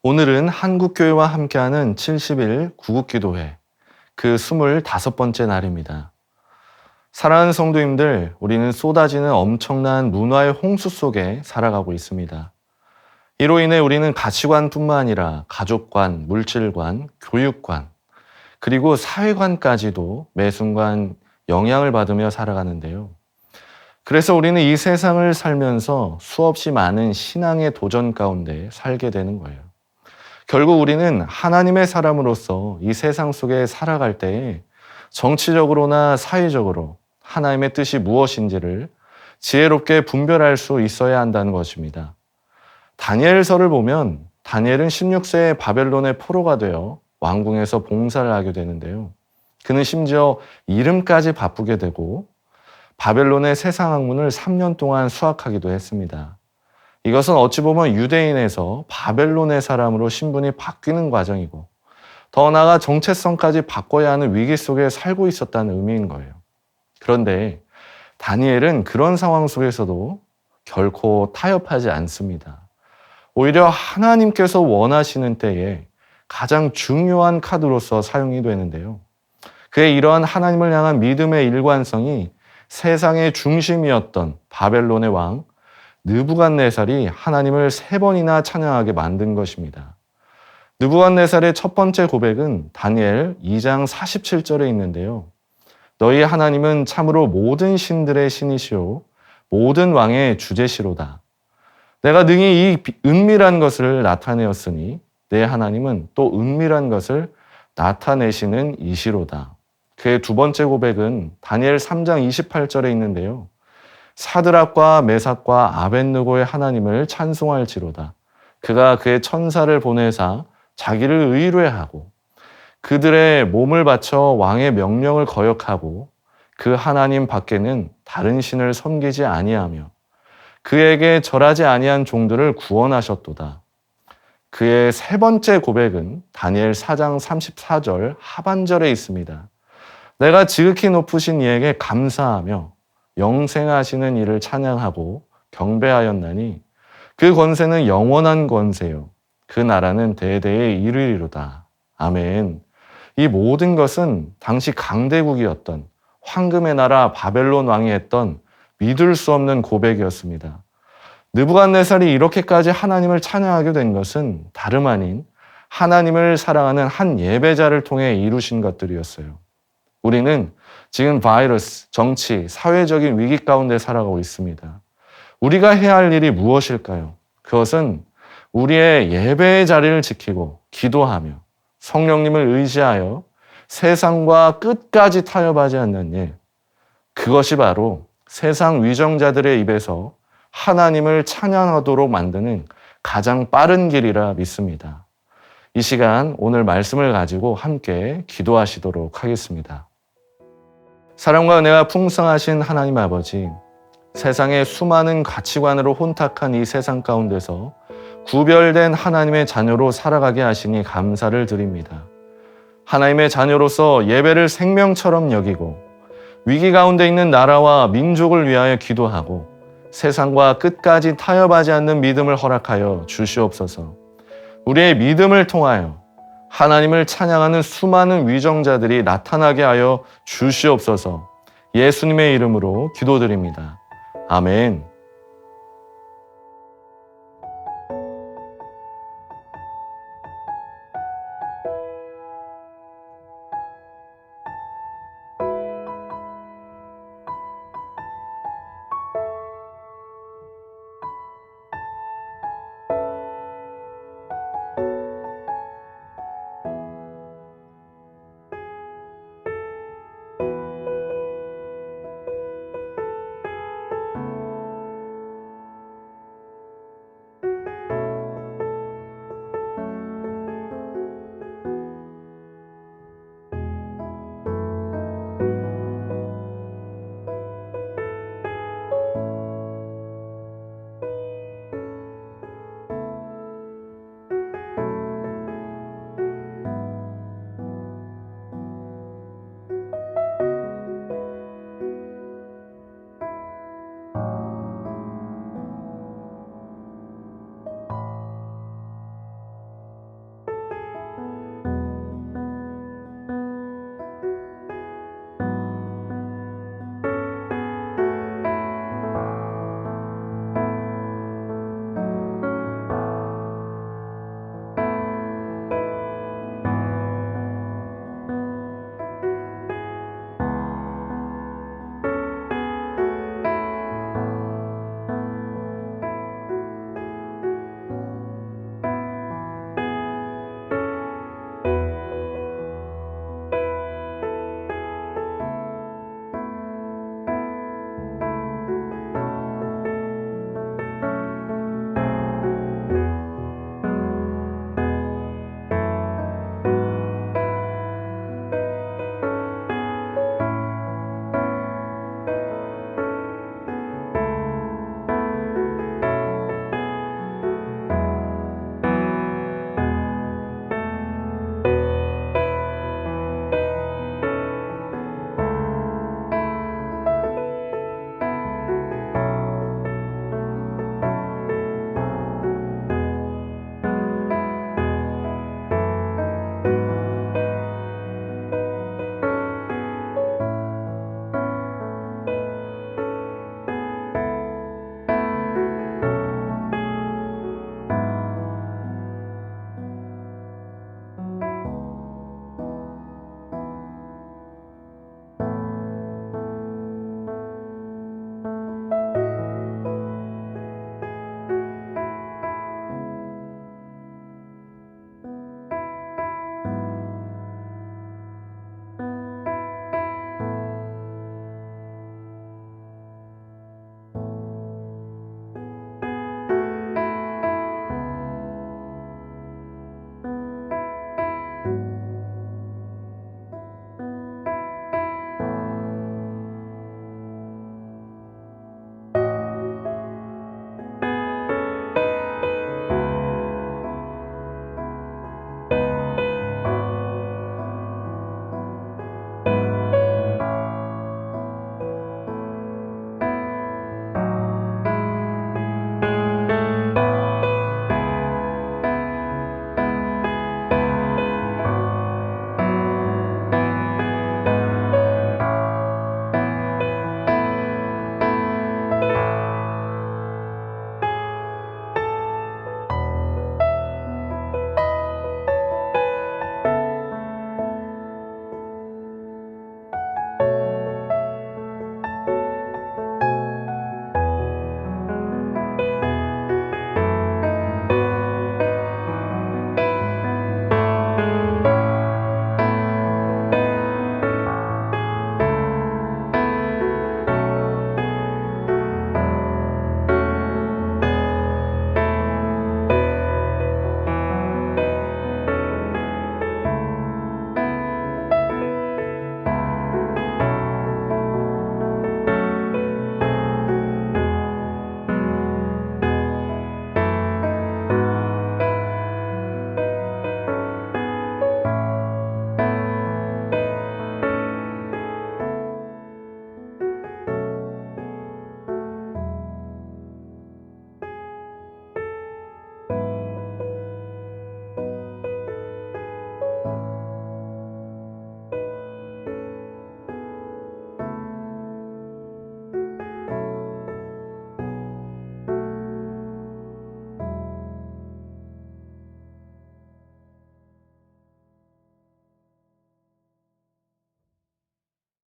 오늘은 한국교회와 함께하는 70일 구국기도회 그 25번째 날입니다. 사랑하는 성도님들, 우리는 쏟아지는 엄청난 문화의 홍수 속에 살아가고 있습니다. 이로 인해 우리는 가치관뿐만 아니라 가족관, 물질관, 교육관, 그리고 사회관까지도 매 순간 영향을 받으며 살아가는데요. 그래서 우리는 이 세상을 살면서 수없이 많은 신앙의 도전 가운데 살게 되는 거예요. 결국 우리는 하나님의 사람으로서 이 세상 속에 살아갈 때에 정치적으로나 사회적으로 하나님의 뜻이 무엇인지를 지혜롭게 분별할 수 있어야 한다는 것입니다. 다니엘서를 보면 다니엘은 16세에 바벨론의 포로가 되어 왕궁에서 봉사를 하게 되는데요. 그는 심지어 이름까지 바꾸게 되고 바벨론의 세상 학문을 3년 동안 수학하기도 했습니다. 이것은 어찌 보면 유대인에서 바벨론의 사람으로 신분이 바뀌는 과정이고 더 나아가 정체성까지 바꿔야 하는 위기 속에 살고 있었다는 의미인 거예요. 그런데 다니엘은 그런 상황 속에서도 결코 타협하지 않습니다. 오히려 하나님께서 원하시는 때에 가장 중요한 카드로서 사용이 되는데요. 그의 이러한 하나님을 향한 믿음의 일관성이 세상의 중심이었던 바벨론의 왕 느부갓네살이 하나님을 3번이나 찬양하게 만든 것입니다. 느부갓네살의 첫 번째 고백은 다니엘 2장 47절에 있는데요. 너희 하나님은 참으로 모든 신들의 신이시오 모든 왕의 주제시로다. 내가 능히 이 은밀한 것을 나타내었으니 내 하나님은 또 은밀한 것을 나타내시는 이시로다. 그의 두 번째 고백은 다니엘 3장 28절에 있는데요. 사드락과 메삭과 아벳느고의 하나님을 찬송할지로다. 그가 그의 천사를 보내사 자기를 의뢰하고 그들의 몸을 바쳐 왕의 명령을 거역하고 그 하나님 밖에는 다른 신을 섬기지 아니하며 그에게 절하지 아니한 종들을 구원하셨도다. 그의 세 번째 고백은 다니엘 4장 34절 하반절에 있습니다. 내가 지극히 높으신 이에게 감사하며 영생하시는 이를 찬양하고 경배하였나니 그 권세는 영원한 권세요. 그 나라는 대대에 이르리로다. 아멘. 이 모든 것은 당시 강대국이었던 황금의 나라 바벨론 왕이 했던 믿을 수 없는 고백이었습니다. 느부갓네살이 이렇게까지 하나님을 찬양하게 된 것은 다름 아닌 하나님을 사랑하는 한 예배자를 통해 이루신 것들이었어요. 우리는 지금 바이러스, 정치, 사회적인 위기 가운데 살아가고 있습니다. 우리가 해야 할 일이 무엇일까요? 그것은 우리의 예배의 자리를 지키고 기도하며 성령님을 의지하여 세상과 끝까지 타협하지 않는 일. 그것이 바로 세상 위정자들의 입에서 하나님을 찬양하도록 만드는 가장 빠른 길이라 믿습니다. 이 시간 오늘 말씀을 가지고 함께 기도하시도록 하겠습니다. 사랑과 은혜가 풍성하신 하나님 아버지, 세상의 수많은 가치관으로 혼탁한 이 세상 가운데서 구별된 하나님의 자녀로 살아가게 하시니 감사를 드립니다. 하나님의 자녀로서 예배를 생명처럼 여기고 위기 가운데 있는 나라와 민족을 위하여 기도하고 세상과 끝까지 타협하지 않는 믿음을 허락하여 주시옵소서. 우리의 믿음을 통하여 하나님을 찬양하는 수많은 위정자들이 나타나게 하여 주시옵소서. 예수님의 이름으로 기도드립니다. 아멘.